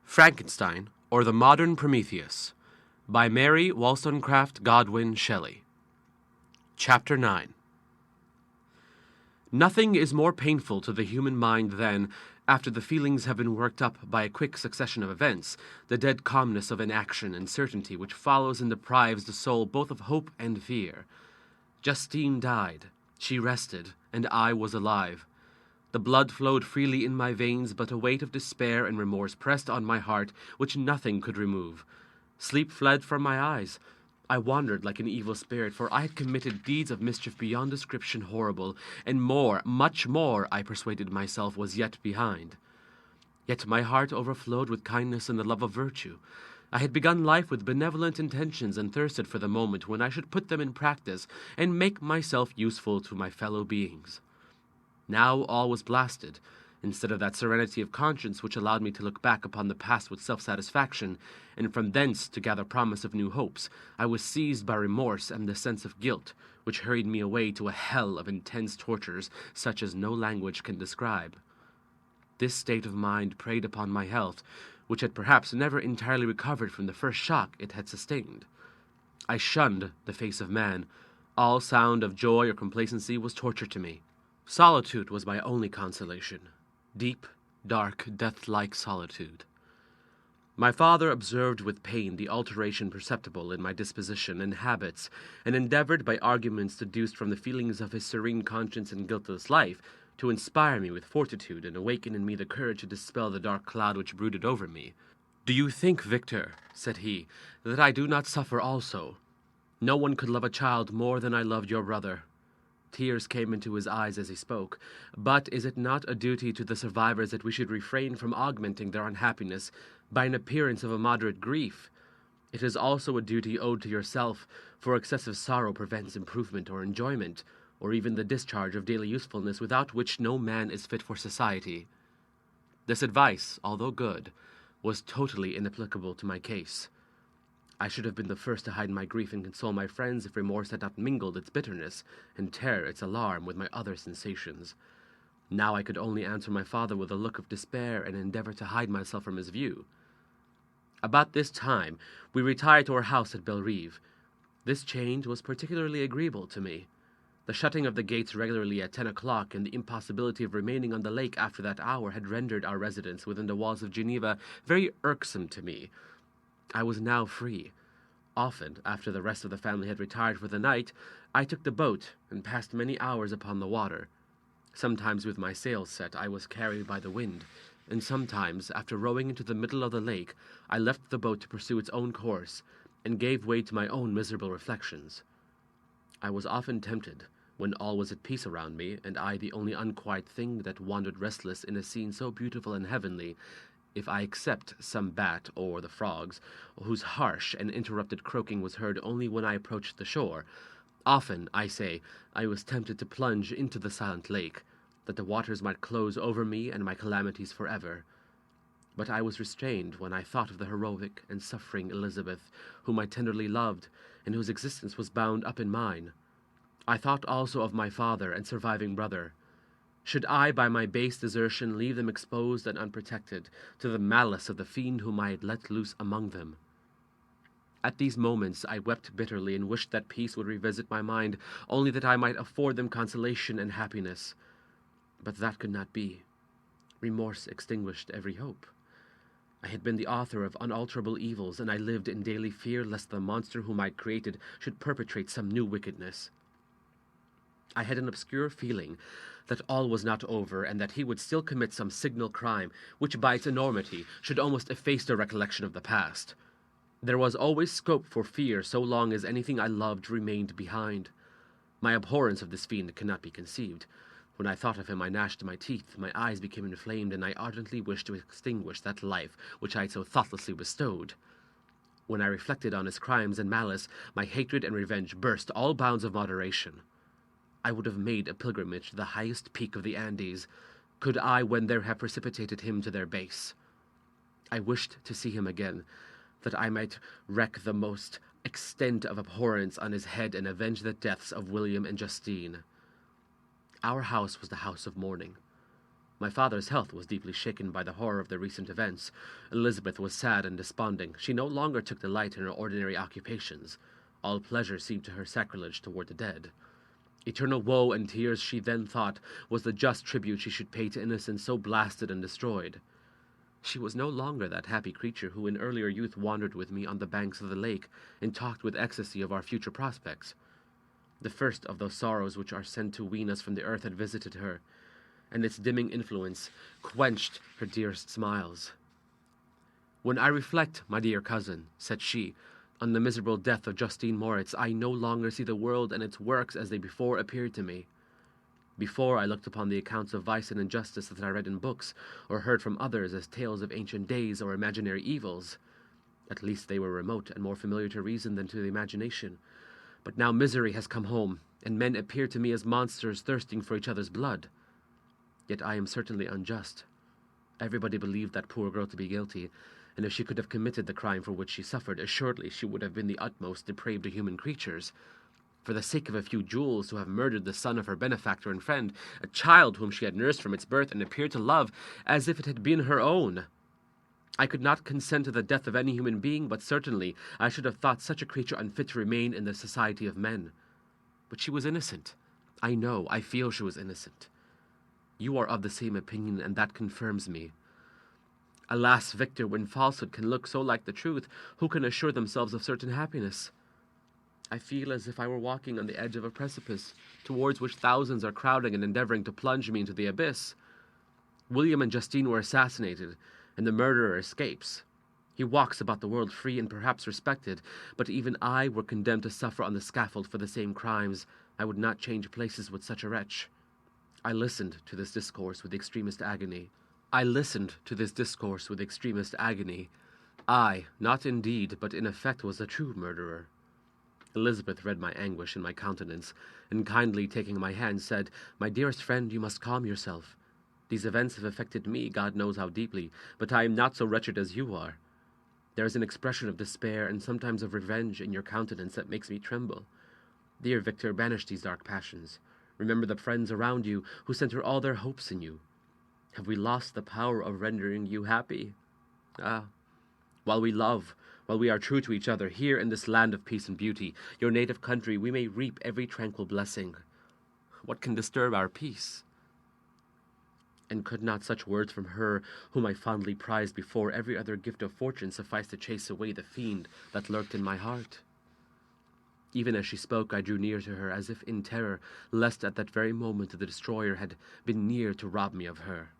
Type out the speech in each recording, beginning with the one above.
Frankenstein, or the Modern Prometheus, by Mary Wollstonecraft Godwin Shelley. Chapter 9. Nothing is more painful to the human mind than, after the feelings have been worked up by a quick succession of events, the dead calmness of inaction and certainty which follows and deprives the soul both of hope and fear. Justine died, she rested, and I was alive. The blood flowed freely in my veins, but a weight of despair and remorse pressed on my heart which nothing could remove. Sleep fled from my eyes. I wandered like an evil spirit, for I had committed deeds of mischief beyond description horrible, and more, much more, I persuaded myself, was yet behind. Yet my heart overflowed with kindness and the love of virtue. I had begun life with benevolent intentions and thirsted for the moment when I should put them in practice and make myself useful to my fellow beings. Now all was blasted. Instead of that serenity of conscience which allowed me to look back upon the past with self-satisfaction, and from thence to gather promise of new hopes, I was seized by remorse and the sense of guilt, which hurried me away to a hell of intense tortures such as no language can describe. This state of mind preyed upon my health, which had perhaps never entirely recovered from the first shock it had sustained. I shunned the face of man. All sound of joy or complacency was torture to me. Solitude was my only consolation. Deep, dark, death-like solitude. My father observed with pain the alteration perceptible in my disposition and habits, and endeavored by arguments deduced from the feelings of his serene conscience and guiltless life to inspire me with fortitude and awaken in me the courage to dispel the dark cloud which brooded over me. "Do you think, Victor," said he, "that I do not suffer also? No one could love a child more than I loved your brother." Tears came into his eyes as he spoke. "But is it not a duty to the survivors that we should refrain from augmenting their unhappiness by an appearance of immoderate grief? It is also a duty owed to yourself, for excessive sorrow prevents improvement or enjoyment, or even the discharge of daily usefulness, without which no man is fit for society." This advice, although good, was totally inapplicable to my case. I should have been the first to hide my grief and console my friends if remorse had not mingled its bitterness and terror its alarm with my other sensations. Now I could only answer my father with a look of despair and endeavor to hide myself from his view. About this time we retired to our house at Bellerive. This change was particularly agreeable to me. The shutting of the gates regularly at 10 o'clock and the impossibility of remaining on the lake after that hour had rendered our residence within the walls of Geneva very irksome to me. I was now free. Often, after the rest of the family had retired for the night, I took the boat and passed many hours upon the water. Sometimes with my sails set I was carried by the wind, and sometimes, after rowing into the middle of the lake, I left the boat to pursue its own course, and gave way to my own miserable reflections. I was often tempted, when all was at peace around me, and I the only unquiet thing that wandered restless in a scene so beautiful and heavenly, if I except some bat or the frogs, whose harsh and interrupted croaking was heard only when I approached the shore. Often, I say, I was tempted to plunge into the silent lake, that the waters might close over me and my calamities forever. But I was restrained when I thought of the heroic and suffering Elizabeth, whom I tenderly loved, and whose existence was bound up in mine. I thought also of my father and surviving brother. Should I, by my base desertion, leave them exposed and unprotected to the malice of the fiend whom I had let loose among them? At these moments I wept bitterly and wished that peace would revisit my mind, only that I might afford them consolation and happiness. But that could not be. Remorse extinguished every hope. I had been the author of unalterable evils, and I lived in daily fear lest the monster whom I had created should perpetrate some new wickedness. I had an obscure feeling that all was not over, and that he would still commit some signal crime, which by its enormity should almost efface the recollection of the past. There was always scope for fear so long as anything I loved remained behind. My abhorrence of this fiend cannot be conceived. When I thought of him I gnashed my teeth, my eyes became inflamed, and I ardently wished to extinguish that life which I had so thoughtlessly bestowed. When I reflected on his crimes and malice, my hatred and revenge burst all bounds of moderation. I would have made a pilgrimage to the highest peak of the Andes, could I when there have precipitated him to their base. I wished to see him again, that I might wreak the most extent of abhorrence on his head and avenge the deaths of William and Justine. Our house was the house of mourning. My father's health was deeply shaken by the horror of the recent events. Elizabeth was sad and desponding. She no longer took delight in her ordinary occupations. All pleasure seemed to her sacrilege toward the dead. Eternal woe and tears, she then thought, was the just tribute she should pay to innocence so blasted and destroyed. She was no longer that happy creature who in earlier youth wandered with me on the banks of the lake and talked with ecstasy of our future prospects. The first of those sorrows which are sent to wean us from the earth had visited her, and its dimming influence quenched her dearest smiles. "When I reflect, my dear cousin," said she, "on the miserable death of Justine Moritz, I no longer see the world and its works as they before appeared to me. Before I looked upon the accounts of vice and injustice that I read in books, or heard from others as tales of ancient days or imaginary evils. At least they were remote and more familiar to reason than to the imagination. But now misery has come home, and men appear to me as monsters thirsting for each other's blood. Yet I am certainly unjust. Everybody believed that poor girl to be guilty, and if she could have committed the crime for which she suffered, assuredly she would have been the utmost depraved of human creatures. For the sake of a few jewels, to have murdered the son of her benefactor and friend, a child whom she had nursed from its birth and appeared to love as if it had been her own. I could not consent to the death of any human being, but certainly I should have thought such a creature unfit to remain in the society of men. But she was innocent. I know, I feel she was innocent. You are of the same opinion, and that confirms me. Alas, Victor, when falsehood can look so like the truth, who can assure themselves of certain happiness? I feel as if I were walking on the edge of a precipice, towards which thousands are crowding and endeavoring to plunge me into the abyss. William and Justine were assassinated, and the murderer escapes. He walks about the world free and perhaps respected, but even I were condemned to suffer on the scaffold for the same crimes. I would not change places with such a wretch. I listened to this discourse with extremest agony. I, not indeed, but in effect, was the true murderer. Elizabeth read my anguish in my countenance, and kindly taking my hand, said, "My dearest friend, you must calm yourself. These events have affected me, God knows how deeply, but I am not so wretched as you are. There is an expression of despair and sometimes of revenge in your countenance that makes me tremble. Dear Victor, banish these dark passions. Remember the friends around you who center all their hopes in you. Have we lost the power of rendering you happy? Ah, while we love, while we are true to each other, here in this land of peace and beauty, your native country, we may reap every tranquil blessing. What can disturb our peace?" And could not such words from her, whom I fondly prized before every other gift of fortune, suffice to chase away the fiend that lurked in my heart? Even as she spoke, I drew near to her, as if in terror, lest at that very moment the destroyer had been near to rob me of her.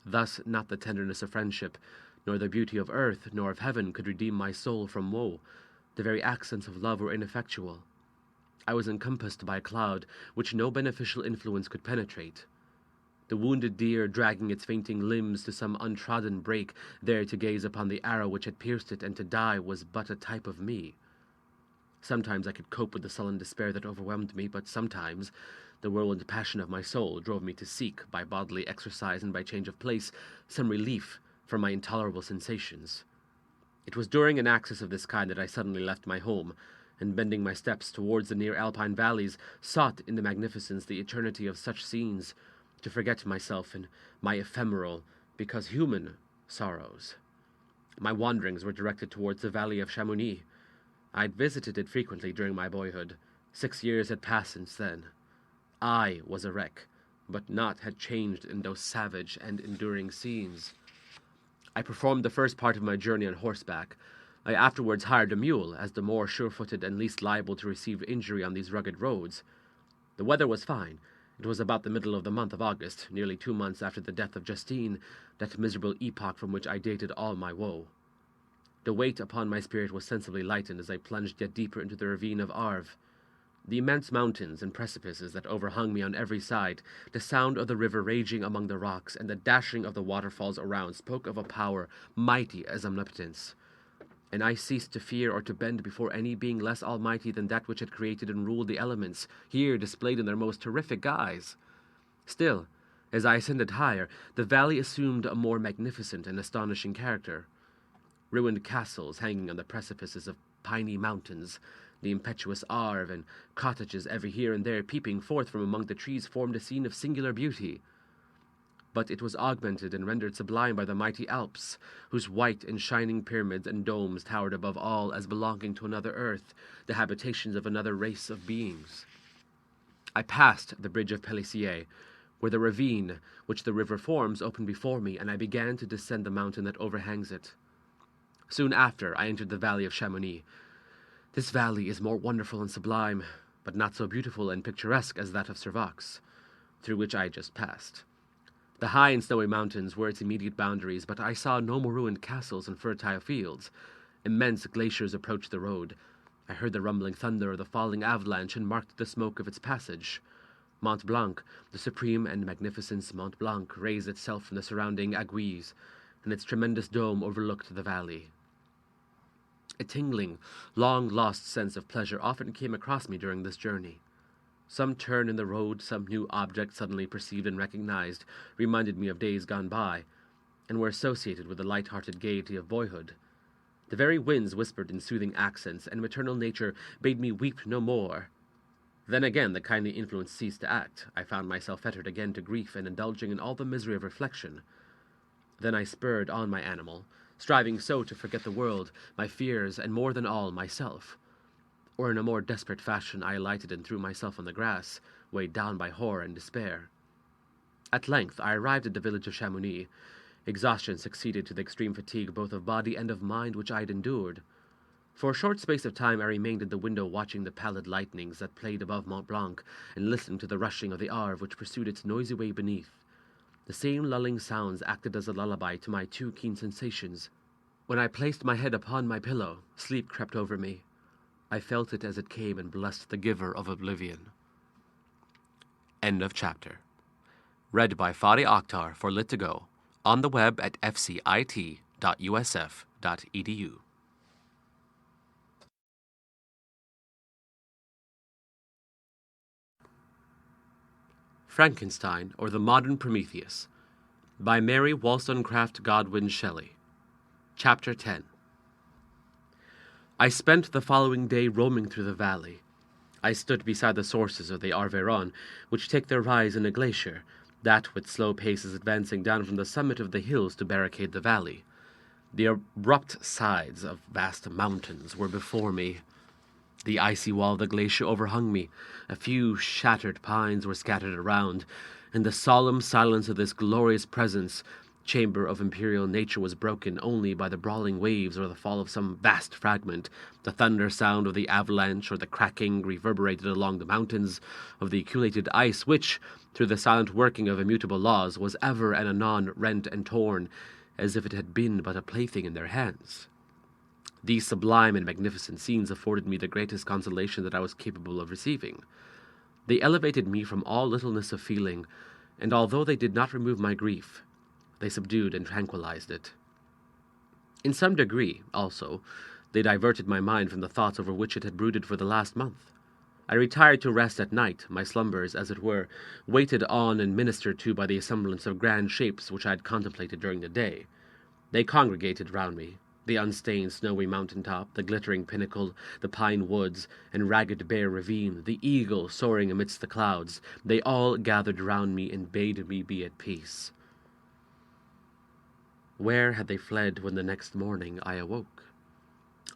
Thus not the tenderness of friendship, nor the beauty of earth, nor of heaven could redeem my soul from woe. The very accents of love were ineffectual. I was encompassed by a cloud which no beneficial influence could penetrate. The wounded deer, dragging its fainting limbs to some untrodden brake, there to gaze upon the arrow which had pierced it and to die, was but a type of me. Sometimes I could cope with the sullen despair that overwhelmed me, but sometimes the whirlwind passion of my soul drove me to seek, by bodily exercise and by change of place, some relief from my intolerable sensations. It was during an access of this kind that I suddenly left my home, and bending my steps towards the near alpine valleys, sought in the magnificence, the eternity of such scenes, to forget myself and my ephemeral, because human, sorrows. My wanderings were directed towards the valley of Chamonix. I had visited it frequently during my boyhood. 6 years had passed since then. I was a wreck, but naught had changed in those savage and enduring scenes. I performed the first part of my journey on horseback. I afterwards hired a mule, as the more sure-footed and least liable to receive injury on these rugged roads. The weather was fine. It was about the middle of the month of August, nearly 2 months after the death of Justine, that miserable epoch from which I dated all my woe. The weight upon my spirit was sensibly lightened as I plunged yet deeper into the ravine of Arve. The immense mountains and precipices that overhung me on every side, the sound of the river raging among the rocks, and the dashing of the waterfalls around spoke of a power mighty as omnipotence. And I ceased to fear or to bend before any being less almighty than that which had created and ruled the elements, here displayed in their most terrific guise. Still, as I ascended higher, the valley assumed a more magnificent and astonishing character. Ruined castles hanging on the precipices of piny mountains, the impetuous Arve, and cottages every here and there peeping forth from among the trees formed a scene of singular beauty. but it was augmented and rendered sublime by the mighty Alps, whose white and shining pyramids and domes towered above all as belonging to another earth, the habitations of another race of beings. I passed the bridge of Pélissier, where the ravine which the river forms opened before me, and I began to descend the mountain that overhangs it. Soon after, I entered the valley of Chamonix. This valley is more wonderful and sublime, but not so beautiful and picturesque as that of Servox, through which I had just passed. The high and snowy mountains were its immediate boundaries, but I saw no more ruined castles and fertile fields. Immense glaciers approached the road. I heard the rumbling thunder of the falling avalanche and marked the smoke of its passage. Mont Blanc, the supreme and magnificent Mont Blanc, raised itself from the surrounding aiguilles, and its tremendous dome overlooked the valley. A tingling, long-lost sense of pleasure often came across me during this journey. Some turn in the road, some new object suddenly perceived and recognized, reminded me of days gone by, and were associated with the light-hearted gaiety of boyhood. The very winds whispered in soothing accents, and maternal nature bade me weep no more. Then again the kindly influence ceased to act. I found myself fettered again to grief and indulging in all the misery of reflection. Then I spurred on my animal, striving so to forget the world, my fears, and more than all, myself. Or in a more desperate fashion I alighted and threw myself on the grass, weighed down by horror and despair. At length I arrived at the village of Chamonix. Exhaustion succeeded to the extreme fatigue both of body and of mind which I had endured. For a short space of time I remained at the window watching the pallid lightnings that played above Mont Blanc, and listening to the rushing of the Arve which pursued its noisy way beneath. The same lulling sounds acted as a lullaby to my too keen sensations. When I placed my head upon my pillow, sleep crept over me. I felt it as it came and blessed the giver of oblivion. End of chapter. Read by Fadi Akhtar for Lit2Go, on the web at fcit.usf.edu. Frankenstein, or the Modern Prometheus, by Mary Wollstonecraft Godwin Shelley. Chapter 10. I spent the following day roaming through the valley. I stood beside the sources of the Arveiron, which take their rise in a glacier, that with slow paces advancing down from the summit of the hills to barricade the valley. The abrupt sides of vast mountains were before me. The icy wall of the glacier overhung me. A few shattered pines were scattered around. In the solemn silence of this glorious presence, chamber of imperial nature was broken only by the brawling waves or the fall of some vast fragment, the thunder sound of the avalanche or the cracking reverberated along the mountains of the accumulated ice which, through the silent working of immutable laws, was ever and anon rent and torn, as if it had been but a plaything in their hands. These sublime and magnificent scenes afforded me the greatest consolation that I was capable of receiving. They elevated me from all littleness of feeling, and although they did not remove my grief, they subdued and tranquilized it. In some degree, also, they diverted my mind from the thoughts over which it had brooded for the last month. I retired to rest at night, my slumbers, as it were, waited on and ministered to by the semblance of grand shapes which I had contemplated during the day. They congregated round me, the unstained snowy mountain-top, the glittering pinnacle, the pine woods, and ragged bare ravine, the eagle soaring amidst the clouds. They all gathered round me and bade me be at peace. Where had they fled when the next morning I awoke?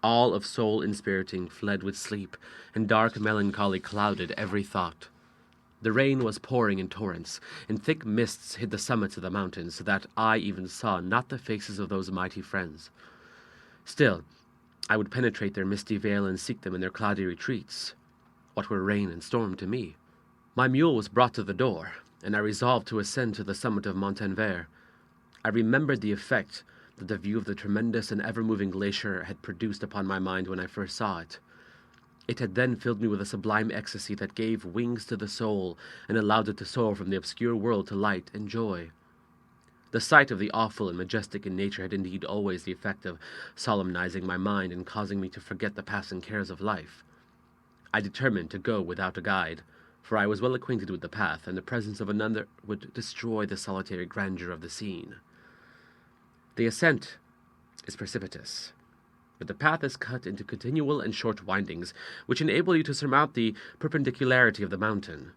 All of soul inspiriting fled with sleep, and dark melancholy clouded every thought. The rain was pouring in torrents, and thick mists hid the summits of the mountains, so that I even saw not the faces of those mighty friends. Still, I would penetrate their misty veil and seek them in their cloudy retreats. What were rain and storm to me? My mule was brought to the door, and I resolved to ascend to the summit of Montanvert. I remembered the effect that the view of the tremendous and ever-moving glacier had produced upon my mind when I first saw it. It had then filled me with a sublime ecstasy that gave wings to the soul and allowed it to soar from the obscure world to light and joy. The sight of the awful and majestic in nature had indeed always the effect of solemnizing my mind and causing me to forget the passing cares of life. I determined to go without a guide, for I was well acquainted with the path, and the presence of another would destroy the solitary grandeur of the scene. The ascent is precipitous, but the path is cut into continual and short windings, which enable you to surmount the perpendicularity of the mountain.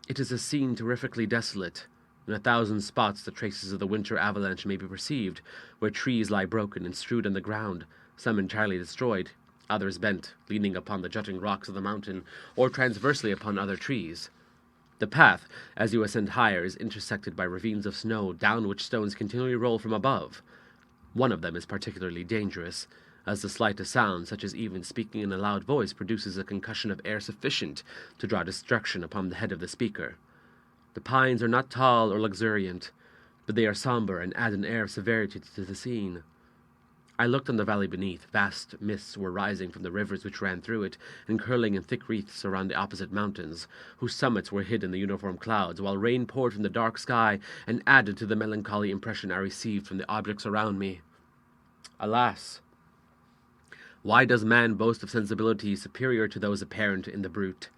It is a scene terrifically desolate, In 1,000 spots the traces of the winter avalanche may be perceived, where trees lie broken and strewed on the ground, some entirely destroyed, others bent, leaning upon the jutting rocks of the mountain, or transversely upon other trees. The path, as you ascend higher, is intersected by ravines of snow, down which stones continually roll from above. One of them is particularly dangerous, as the slightest sound, such as even speaking in a loud voice, produces a concussion of air sufficient to draw destruction upon the head of the speaker. The pines are not tall or luxuriant, but they are somber and add an air of severity to the scene. I looked on the valley beneath. Vast mists were rising from the rivers which ran through it, and curling in thick wreaths around the opposite mountains, whose summits were hid in the uniform clouds, while rain poured from the dark sky and added to the melancholy impression I received from the objects around me. Alas! Why does man boast of sensibilities superior to those apparent in the brute?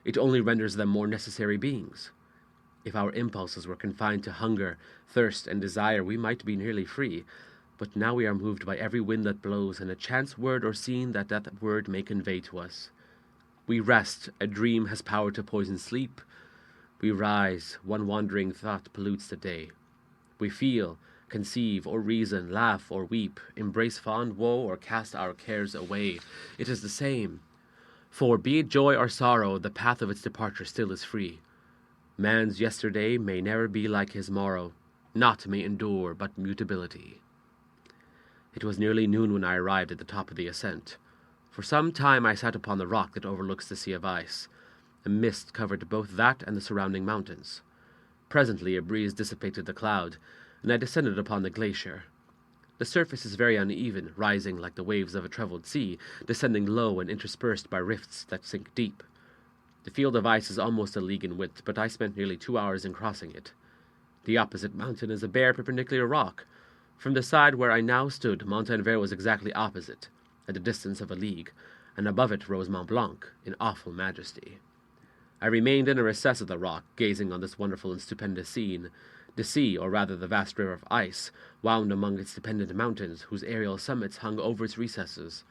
It only renders them more necessary beings. If our impulses were confined to hunger, thirst, and desire, we might be nearly free. But now we are moved by every wind that blows, and a chance word or scene that word may convey to us. We rest, a dream has power to poison sleep. We rise, one wandering thought pollutes the day. We feel, conceive, or reason, laugh or weep, embrace fond woe, or cast our cares away. It is the same. For, be it joy or sorrow, the path of its departure still is free. Man's yesterday may never be like his morrow. Naught may endure but mutability. It was nearly noon when I arrived at the top of the ascent. For some time I sat upon the rock that overlooks the sea of ice. A mist covered both that and the surrounding mountains. Presently a breeze dissipated the cloud, and I descended upon the glacier. The surface is very uneven, rising like the waves of a troubled sea, descending low and interspersed by rifts that sink deep. The field of ice is almost a league in width, but I spent nearly 2 hours in crossing it. The opposite mountain is a bare perpendicular rock. From the side where I now stood, Mont Anvers was exactly opposite, at a distance of a league, and above it rose Mont Blanc, in awful majesty. I remained in a recess of the rock, gazing on this wonderful and stupendous scene. The sea, or rather the vast river of ice, wound among its dependent mountains, whose aerial summits hung over its recesses.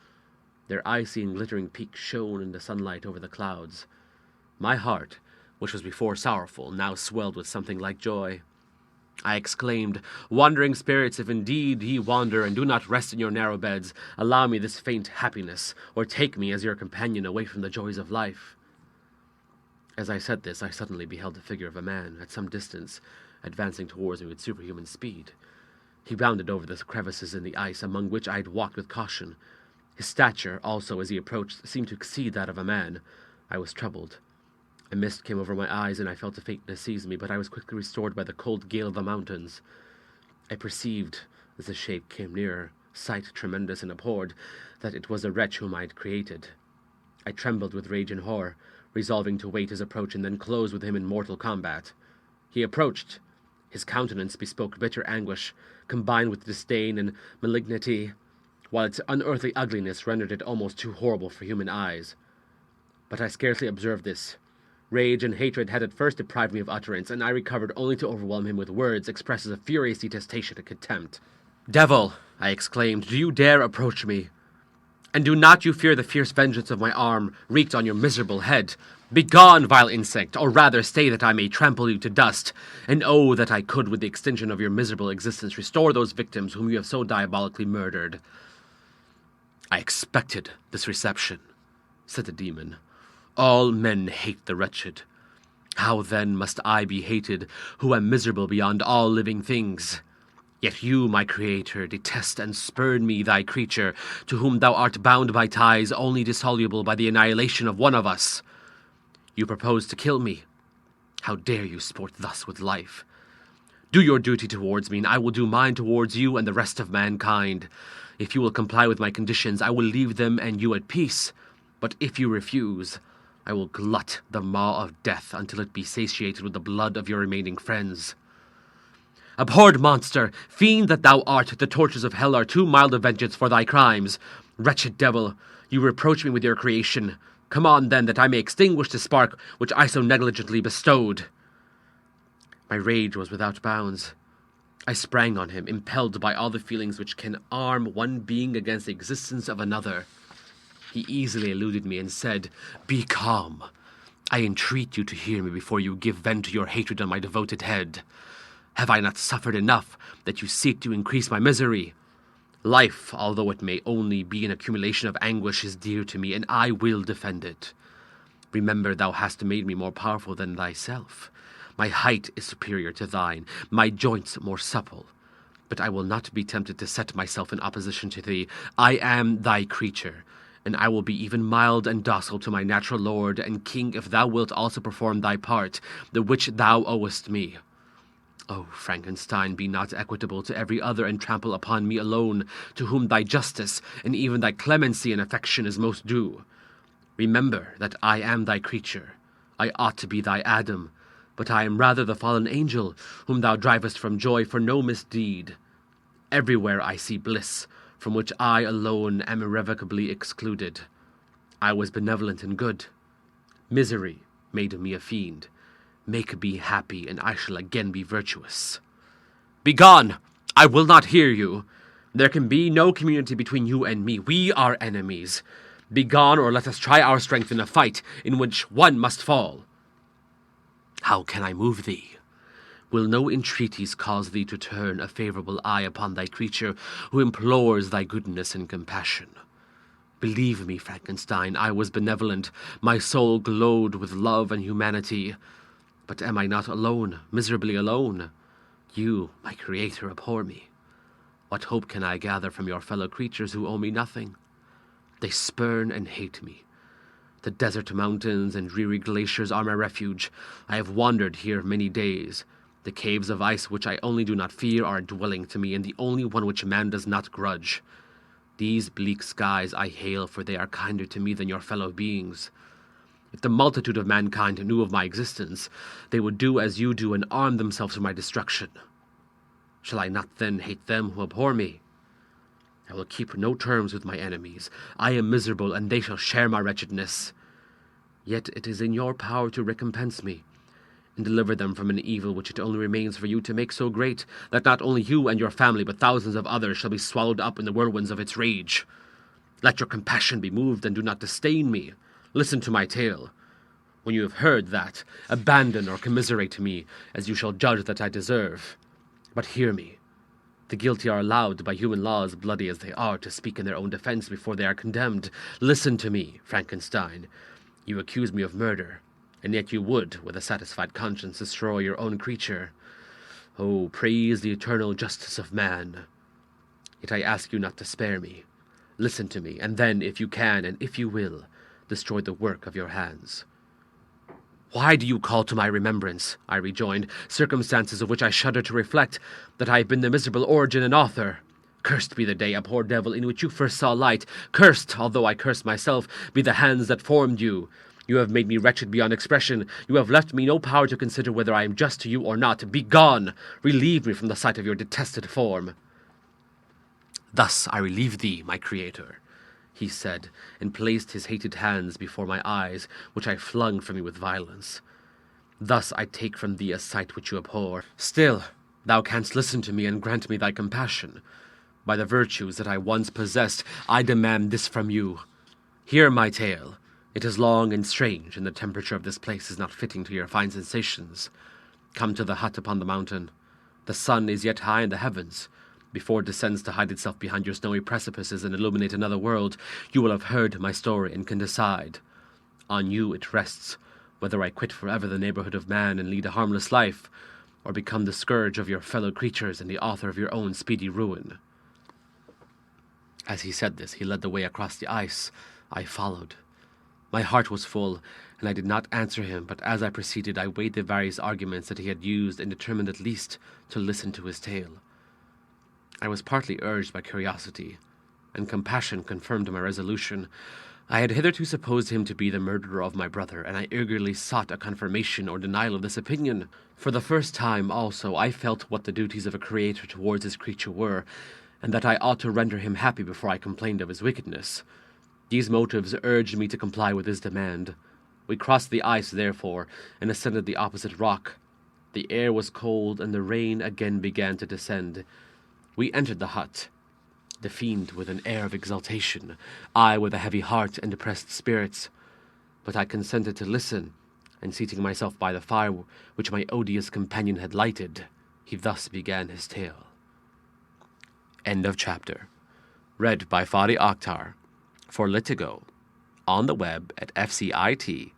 Their icy and glittering peaks shone in the sunlight over the clouds. My heart, which was before sorrowful, now swelled with something like joy. I exclaimed, "Wandering spirits, if indeed ye wander and do not rest in your narrow beds, allow me this faint happiness, or take me as your companion away from the joys of life." As I said this, I suddenly beheld the figure of a man, at some distance, advancing towards me with superhuman speed. He bounded over the crevices in the ice, among which I had walked with caution. His stature, also, as he approached, seemed to exceed that of a man. I was troubled. A mist came over my eyes, and I felt a faintness seize me, but I was quickly restored by the cold gale of the mountains. I perceived, as the shape came nearer, sight tremendous and abhorred, that it was the wretch whom I had created. I trembled with rage and horror, resolving to wait his approach and then close with him in mortal combat. He approached. His countenance bespoke bitter anguish, combined with disdain and malignity, while its unearthly ugliness rendered it almost too horrible for human eyes. But I scarcely observed this. Rage and hatred had at first deprived me of utterance, and I recovered only to overwhelm him with words expresses of furious detestation and contempt. "Devil," I exclaimed, "do you dare approach me? And do not you fear the fierce vengeance of my arm, wreaked on your miserable head? Begone, vile insect, or rather stay that I may trample you to dust, and oh, that I could, with the extinction of your miserable existence, restore those victims whom you have so diabolically murdered." "I expected this reception," said the demon. "All men hate the wretched. How then must I be hated, who am miserable beyond all living things? Yet you, my creator, detest and spurn me, thy creature, to whom thou art bound by ties only dissoluble by the annihilation of one of us. You propose to kill me. How dare you sport thus with life? Do your duty towards me, and I will do mine towards you and the rest of mankind. If you will comply with my conditions, I will leave them and you at peace. But if you refuse, I will glut the maw of death until it be satiated with the blood of your remaining friends. Abhorred monster, fiend that thou art, the tortures of hell are too mild a vengeance for thy crimes. Wretched devil, you reproach me with your creation. Come on, then, that I may extinguish the spark which I so negligently bestowed." My rage was without bounds. I sprang on him, impelled by all the feelings which can arm one being against the existence of another. He easily eluded me and said, "Be calm. I entreat you to hear me before you give vent to your hatred on my devoted head. Have I not suffered enough that you seek to increase my misery? Life, although it may only be an accumulation of anguish, is dear to me, and I will defend it. Remember, thou hast made me more powerful than thyself. My height is superior to thine, my joints more supple. But I will not be tempted to set myself in opposition to thee. I am thy creature, and I will be even mild and docile to my natural lord and king if thou wilt also perform thy part, the which thou owest me. O Frankenstein, be not equitable to every other, and trample upon me alone, to whom thy justice and even thy clemency and affection is most due. Remember that I am thy creature. I ought to be thy Adam, but I am rather the fallen angel, whom thou drivest from joy for no misdeed. Everywhere I see bliss, from which I alone am irrevocably excluded. I was benevolent and good. Misery made me a fiend. Make me happy, and I shall again be virtuous. Begone! I will not hear you. There can be no community between you and me. We are enemies. Begone, or let us try our strength in a fight in which one must fall. How can I move thee? Will no entreaties cause thee to turn a favorable eye upon thy creature, who implores thy goodness and compassion? Believe me, Frankenstein, I was benevolent. My soul glowed with love and humanity. But am I not alone, miserably alone? You, my creator, abhor me. What hope can I gather from your fellow creatures who owe me nothing? They spurn and hate me. The desert mountains and dreary glaciers are my refuge. I have wandered here many days. The caves of ice which I only do not fear are a dwelling to me, and the only one which man does not grudge. These bleak skies I hail, for they are kinder to me than your fellow beings. If the multitude of mankind knew of my existence, they would do as you do and arm themselves for my destruction. Shall I not then hate them who abhor me? I will keep no terms with my enemies. I am miserable, and they shall share my wretchedness. Yet it is in your power to recompense me, and deliver them from an evil which it only remains for you to make so great, that not only you and your family, but thousands of others shall be swallowed up in the whirlwinds of its rage. Let your compassion be moved, and do not disdain me. Listen to my tale. When you have heard that, abandon or commiserate me, as you shall judge that I deserve. But hear me. The guilty are allowed by human laws, bloody as they are, to speak in their own defense before they are condemned. Listen to me, Frankenstein. You accuse me of murder, and yet you would, with a satisfied conscience, destroy your own creature. Oh, praise the eternal justice of man. Yet I ask you not to spare me. Listen to me, and then, if you can, and if you will, destroy the work of your hands. Why do you call to my remembrance, I rejoined, circumstances of which I shudder to reflect, that I have been the miserable origin and author? Cursed be the day, abhorred devil, in which you first saw light. Cursed, although I curse myself, be the hands that formed you. You have made me wretched beyond expression. You have left me no power to consider whether I am just to you or not. Begone! Relieve me from the sight of your detested form. Thus I relieve thee, my creator, he said, and placed his hated hands before my eyes, which I flung from me with violence. Thus I take from thee a sight which you abhor. Still, thou canst listen to me and grant me thy compassion. By the virtues that I once possessed, I demand this from you. Hear my tale. It is long and strange, and the temperature of this place is not fitting to your fine sensations. Come to the hut upon the mountain. The sun is yet high in the heavens. Before it descends to hide itself behind your snowy precipices and illuminate another world, you will have heard my story and can decide. On you it rests, whether I quit forever the neighborhood of man and lead a harmless life, or become the scourge of your fellow creatures and the author of your own speedy ruin. As he said this, he led the way across the ice. I followed. My heart was full, and I did not answer him, but as I proceeded I weighed the various arguments that he had used and determined at least to listen to his tale. I was partly urged by curiosity, and compassion confirmed my resolution. I had hitherto supposed him to be the murderer of my brother, and I eagerly sought a confirmation or denial of this opinion. For the first time, also, I felt what the duties of a creator towards his creature were, and that I ought to render him happy before I complained of his wickedness. These motives urged me to comply with his demand. We crossed the ice, therefore, and ascended the opposite rock. The air was cold, and the rain again began to descend. We entered the hut, the fiend with an air of exultation, I with a heavy heart and depressed spirits. But I consented to listen, and seating myself by the fire which my odious companion had lighted, He thus began his tale. End of chapter. Read by Fadi Akhtar for Litigo on the web at fcit.usf.edu.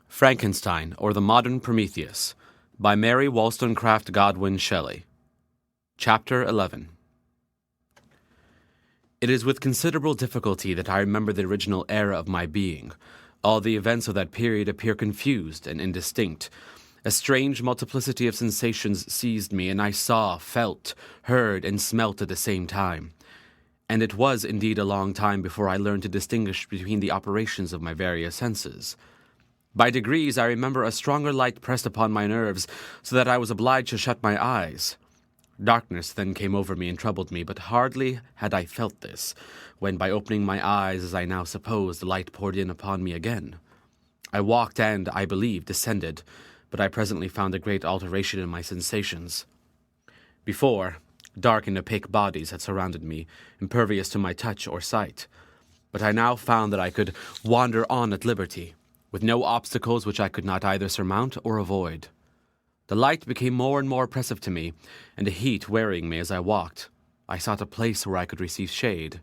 Frankenstein, or the Modern Prometheus, by Mary Wollstonecraft Godwin Shelley. Chapter 11. It is with considerable difficulty that I remember the original era of my being. All the events of that period appear confused and indistinct. A strange multiplicity of sensations seized me, and I saw, felt, heard, and smelt at the same time. And it was indeed a long time before I learned to distinguish between the operations of my various senses. By degrees I remember a stronger light pressed upon my nerves, so that I was obliged to shut my eyes. Darkness then came over me and troubled me, but hardly had I felt this, when by opening my eyes, as I now suppose, the light poured in upon me again. I walked and, I believe, descended, but I presently found a great alteration in my sensations. Before, dark and opaque bodies had surrounded me, impervious to my touch or sight, but I now found that I could wander on at liberty, with no obstacles which I could not either surmount or avoid. The light became more and more oppressive to me, and the heat wearying me as I walked. I sought a place where I could receive shade.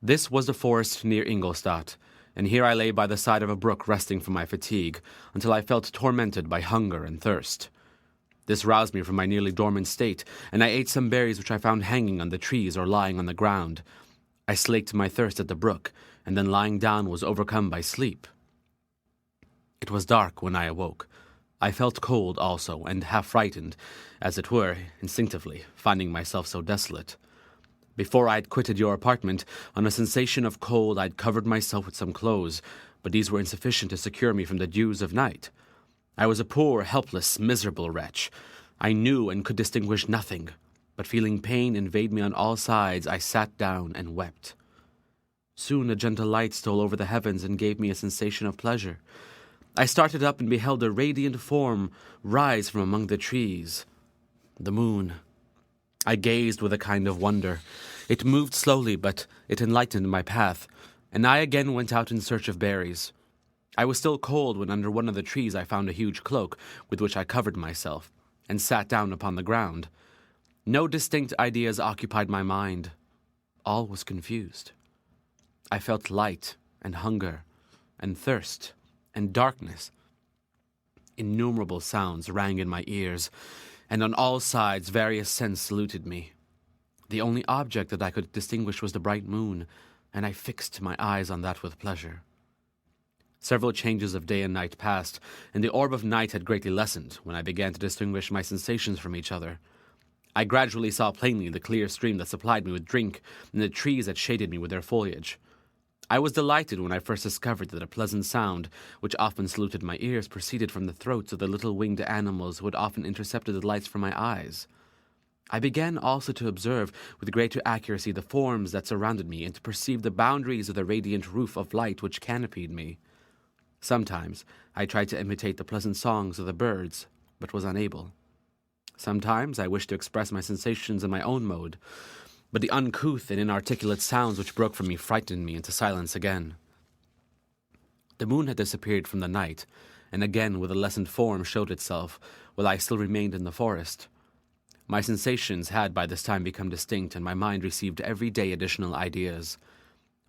This was the forest near Ingolstadt, and here I lay by the side of a brook resting from my fatigue, until I felt tormented by hunger and thirst. This roused me from my nearly dormant state, and I ate some berries which I found hanging on the trees or lying on the ground. I slaked my thirst at the brook, and then lying down was overcome by sleep. It was dark when I awoke. I felt cold also, and half frightened, as it were, instinctively, finding myself so desolate. Before I had quitted your apartment, on a sensation of cold I had covered myself with some clothes, but these were insufficient to secure me from the dews of night. I was a poor, helpless, miserable wretch. I knew and could distinguish nothing, but feeling pain invade me on all sides, I sat down and wept. Soon a gentle light stole over the heavens and gave me a sensation of pleasure. I started up and beheld a radiant form rise from among the trees. The moon. I gazed with a kind of wonder. It moved slowly, but it enlightened my path, and I again went out in search of berries. I was still cold when under one of the trees I found a huge cloak, with which I covered myself, and sat down upon the ground. No distinct ideas occupied my mind. All was confused. I felt light, and hunger, and thirst, and darkness. Innumerable sounds rang in my ears, and on all sides various scents saluted me. The only object that I could distinguish was the bright moon, and I fixed my eyes on that with pleasure. Several changes of day and night passed, and the orb of night had greatly lessened when I began to distinguish my sensations from each other. I gradually saw plainly the clear stream that supplied me with drink, and the trees that shaded me with their foliage. I was delighted when I first discovered that a pleasant sound, which often saluted my ears, proceeded from the throats of the little winged animals who had often intercepted the lights from my eyes. I began also to observe with greater accuracy the forms that surrounded me, and to perceive the boundaries of the radiant roof of light which canopied me. Sometimes I tried to imitate the pleasant songs of the birds, but was unable. Sometimes I wished to express my sensations in my own mode, but the uncouth and inarticulate sounds which broke from me frightened me into silence again. The moon had disappeared from the night, and again with a lessened form showed itself, while I still remained in the forest. My sensations had by this time become distinct, and my mind received every day additional ideas.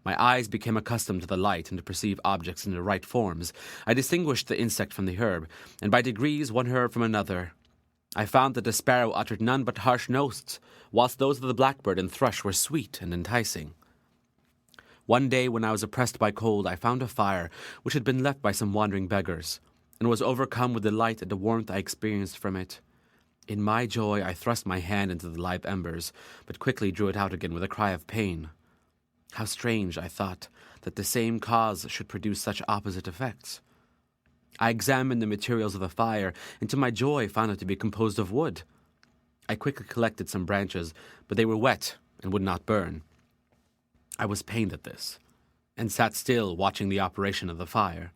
My eyes became accustomed to the light and to perceive objects in their right forms. I distinguished the insect from the herb, and by degrees one herb from another. I found that the sparrow uttered none but harsh notes, whilst those of the blackbird and thrush were sweet and enticing. One day, when I was oppressed by cold, I found a fire which had been left by some wandering beggars, and was overcome with delight at the warmth I experienced from it. In my joy, I thrust my hand into the live embers, but quickly drew it out again with a cry of pain. How strange, I thought, that the same cause should produce such opposite effects. I examined the materials of the fire, and to my joy found it to be composed of wood. I quickly collected some branches, but they were wet and would not burn. I was pained at this, and sat still watching the operation of the fire.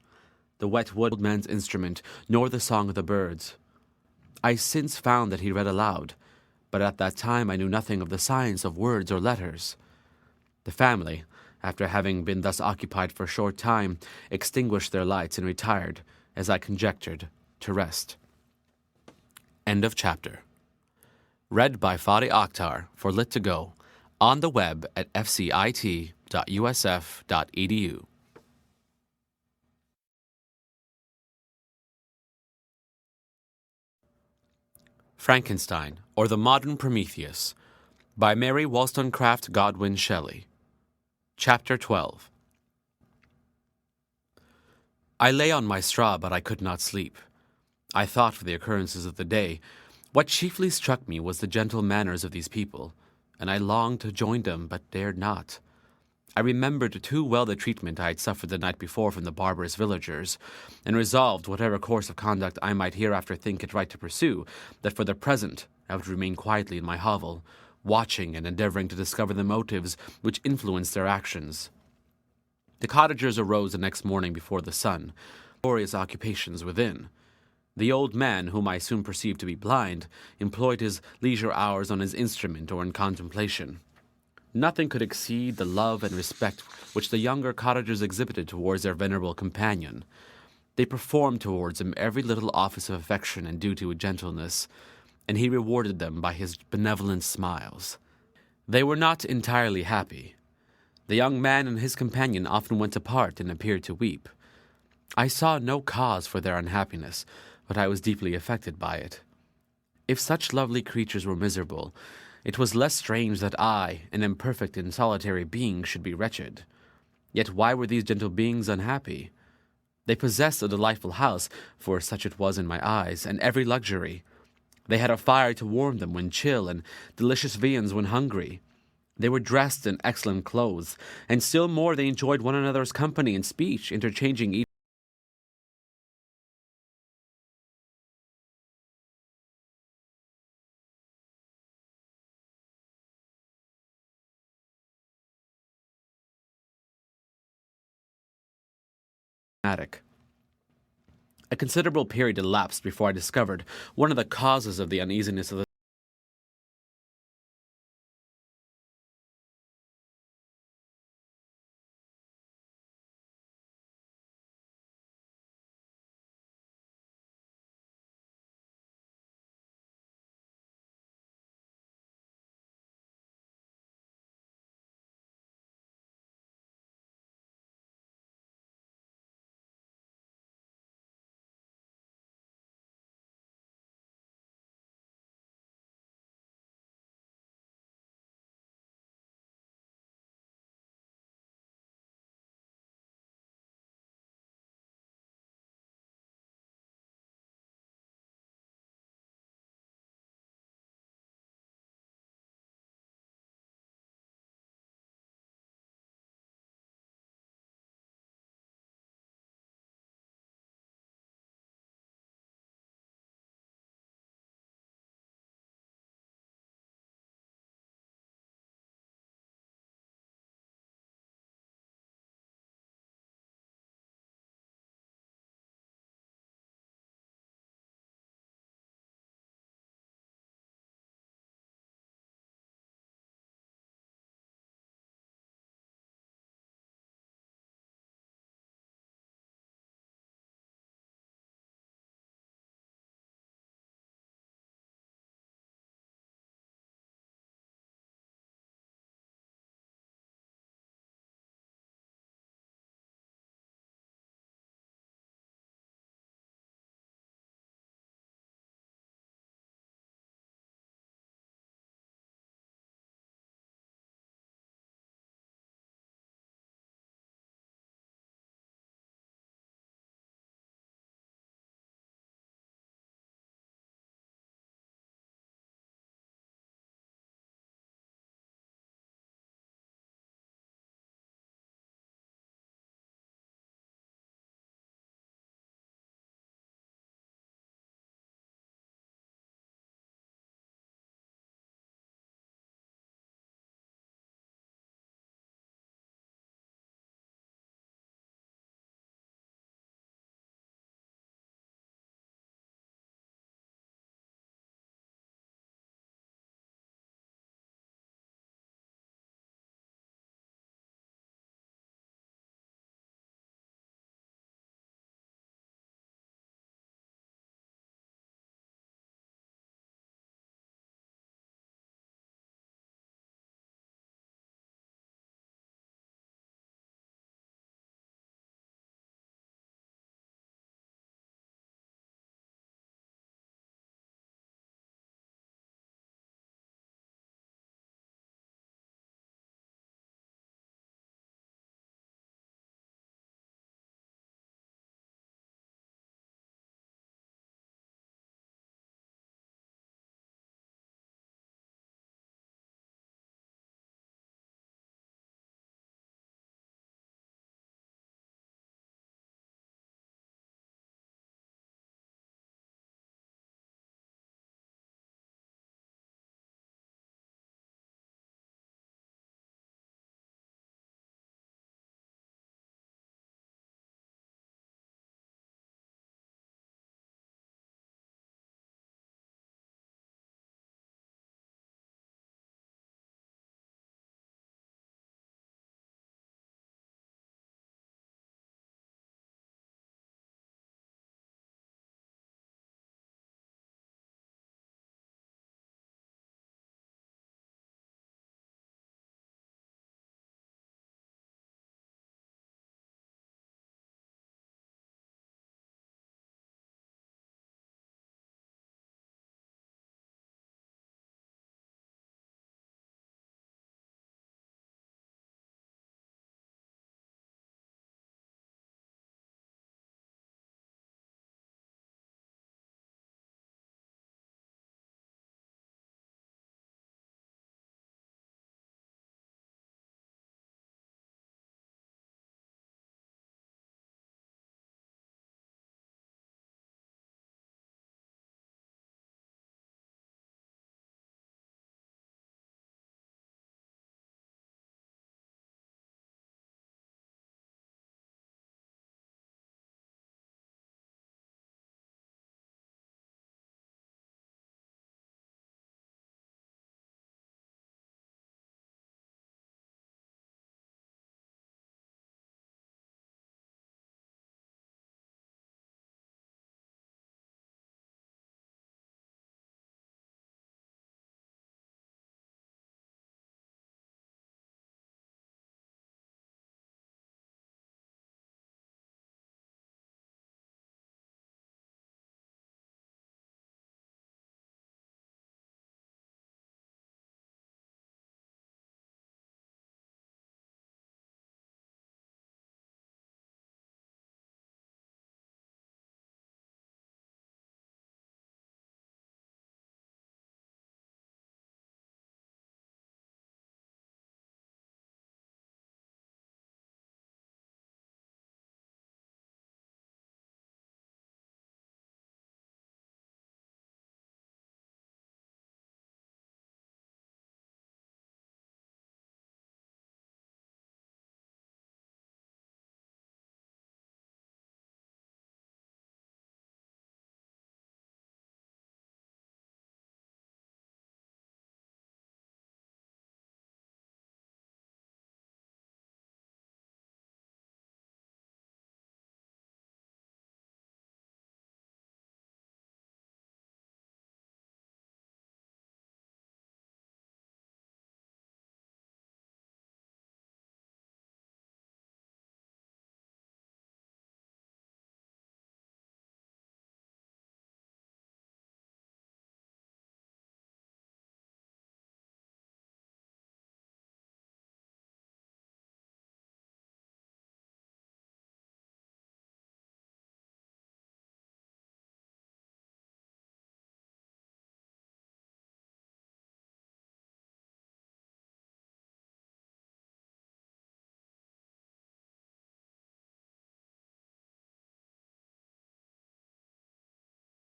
The wet wood man's instrument, nor the song of the birds. I since found that he read aloud, but at that time I knew nothing of the science of words or letters. The family, after having been thus occupied for a short time, extinguished their lights and retired, as I conjectured, to rest. End of chapter. Read by Fadi Akhtar for Lit2Go, on the web at fcit.usf.edu. Frankenstein, or the Modern Prometheus, by Mary Wollstonecraft Godwin Shelley. Chapter 12. I lay on my straw, but I could not sleep. I thought for the occurrences of the day. What chiefly struck me was the gentle manners of these people, and I longed to join them, but dared not. I remembered too well the treatment I had suffered the night before from the barbarous villagers, and resolved, whatever course of conduct I might hereafter think it right to pursue, that for the present I would remain quietly in my hovel, watching and endeavoring to discover the motives which influenced their actions. The cottagers arose the next morning before the sun, laborious occupations within. The old man, whom I soon perceived to be blind, employed his leisure hours on his instrument or in contemplation. Nothing could exceed the love and respect which the younger cottagers exhibited towards their venerable companion. They performed towards him every little office of affection and duty with gentleness, and he rewarded them by his benevolent smiles. They were not entirely happy. The young man and his companion often went apart and appeared to weep. I saw no cause for their unhappiness, but I was deeply affected by it. If such lovely creatures were miserable, it was less strange that I, an imperfect and solitary being, should be wretched. Yet why were these gentle beings unhappy? They possessed a delightful house, for such it was in my eyes, and every luxury. They had a fire to warm them when chill, and delicious viands when hungry. They were dressed in excellent clothes, and still more they enjoyed one another's company and speech, interchanging each attic. A considerable period elapsed before I discovered one of the causes of the uneasiness of the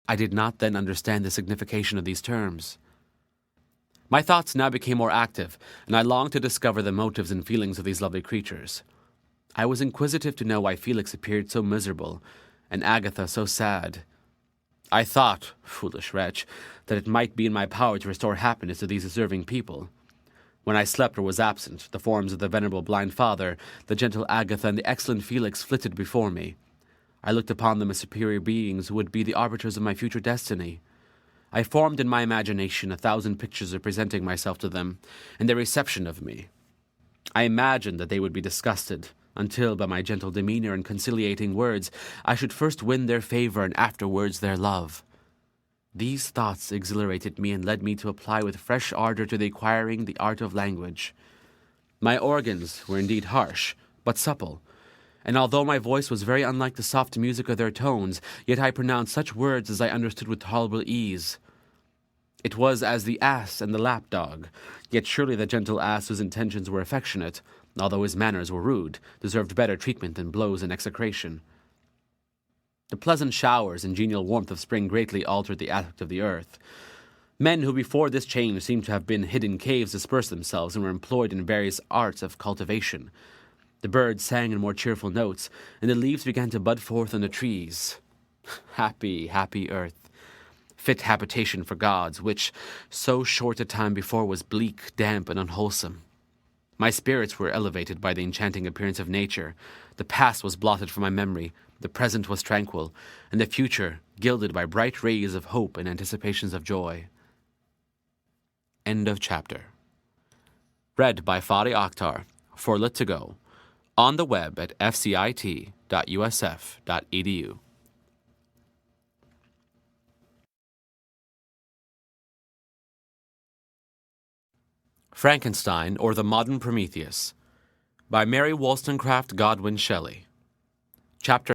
I did not then understand the signification of these terms. My thoughts now became more active, and I longed to discover the motives and feelings of these lovely creatures. I was inquisitive to know why Felix appeared so miserable, and Agatha so sad. I thought, foolish wretch, that it might be in my power to restore happiness to these deserving people. When I slept or was absent, the forms of the venerable blind father, the gentle Agatha, and the excellent Felix flitted before me. I looked upon them as superior beings who would be the arbiters of my future destiny. I formed in my imagination 1,000 pictures representing myself to them, and their reception of me. I imagined that they would be disgusted, until, by my gentle demeanor and conciliating words, I should first win their favor and afterwards their love. These thoughts exhilarated me and led me to apply with fresh ardor to the acquiring the art of language. My organs were indeed harsh, but supple, and although my voice was very unlike the soft music of their tones, yet I pronounced such words as I understood with tolerable ease. It was as the ass and the lapdog, yet surely the gentle ass whose intentions were affectionate, although his manners were rude, deserved better treatment than blows and execration. The pleasant showers and genial warmth of spring greatly altered the aspect of the earth. Men who before this change seemed to have been hid in caves dispersed themselves and were employed in various arts of cultivation. The birds sang in more cheerful notes, and the leaves began to bud forth on the trees. Happy, happy earth! Fit habitation for gods, which, so short a time before, was bleak, damp, and unwholesome. My spirits were elevated by the enchanting appearance of nature. The past was blotted from my memory, the present was tranquil, and the future gilded by bright rays of hope and anticipations of joy. End of chapter. Read by Fadi Akhtar for Lit to Go, on the web at fcit.usf.edu. Frankenstein, or the Modern Prometheus, by Mary Wollstonecraft Godwin Shelley. Chapter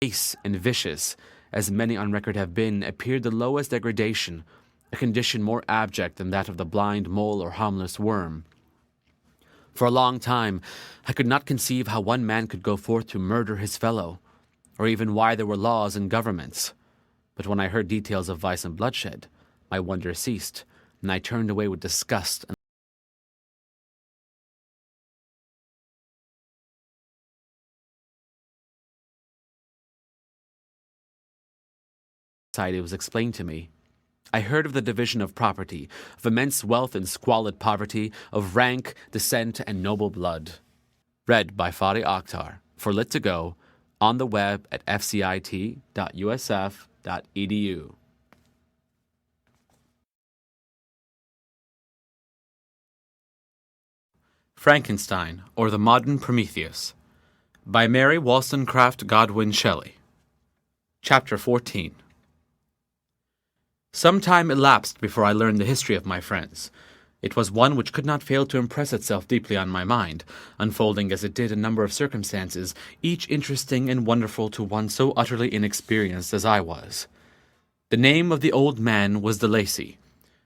base and vicious, as many on record have been, appeared the lowest degradation, a condition more abject than that of the blind mole or harmless worm. For a long time, I could not conceive how one man could go forth to murder his fellow, or even why there were laws and governments. But when I heard details of vice and bloodshed, my wonder ceased, and I turned away with disgust. It was explained to me. I heard of the division of property, of immense wealth and squalid poverty, of rank, descent, and noble blood. Read by Fadi Akhtar, for Lit to Go, on the web at fcit.usf.edu. Frankenstein, or the Modern Prometheus, by Mary Wollstonecraft Godwin Shelley. Chapter 14. Some time elapsed before I learned the history of my friends. It was one which could not fail to impress itself deeply on my mind, unfolding as it did a number of circumstances, each interesting and wonderful to one so utterly inexperienced as I was. The name of the old man was de Lacy.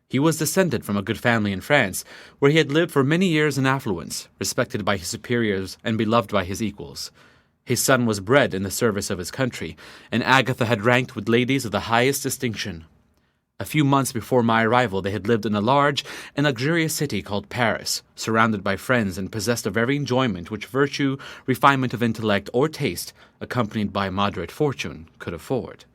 He was descended from a good family in France, where he had lived for many years in affluence, respected by his superiors and beloved by his equals. His son was bred in the service of his country, and Agatha had ranked with ladies of the highest distinction. A few months before my arrival, they had lived in a large and luxurious city called Paris, surrounded by friends and possessed of every enjoyment which virtue, refinement of intellect, or taste, accompanied by moderate fortune, could afford.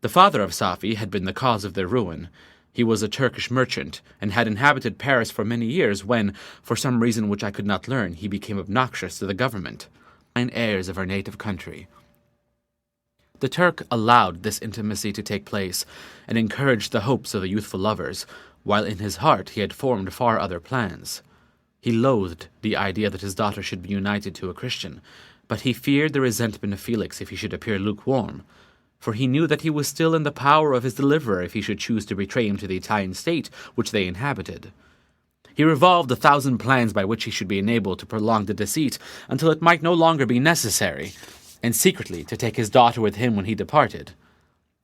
The father of Safi had been the cause of their ruin. He was a Turkish merchant, and had inhabited Paris for many years when, for some reason which I could not learn, he became obnoxious to the government, and heirs of our native country. The Turk allowed this intimacy to take place, and encouraged the hopes of the youthful lovers, while in his heart he had formed far other plans. He loathed the idea that his daughter should be united to a Christian, but he feared the resentment of Felix if he should appear lukewarm, for he knew that he was still in the power of his deliverer if he should choose to betray him to the Italian state which they inhabited. He revolved 1,000 plans by which he should be enabled to prolong the deceit until it might no longer be necessary, and secretly to take his daughter with him when he departed.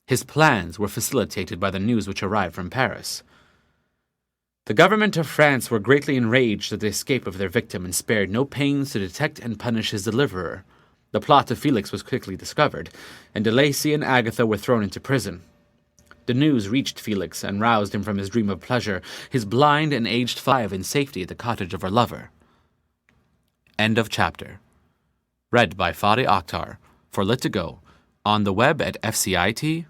His plans were facilitated by the news which arrived from Paris. The government of France were greatly enraged at the escape of their victim and spared no pains to detect and punish his deliverer. The plot of Felix was quickly discovered, and de Lacy and Agatha were thrown into prison. The news reached Felix and roused him from his dream of pleasure, his blind and aged 5 in safety at the cottage of her lover. End of chapter. Read by Fadi Akhtar, for Lit to Go, on the web at fcit.usf.edu.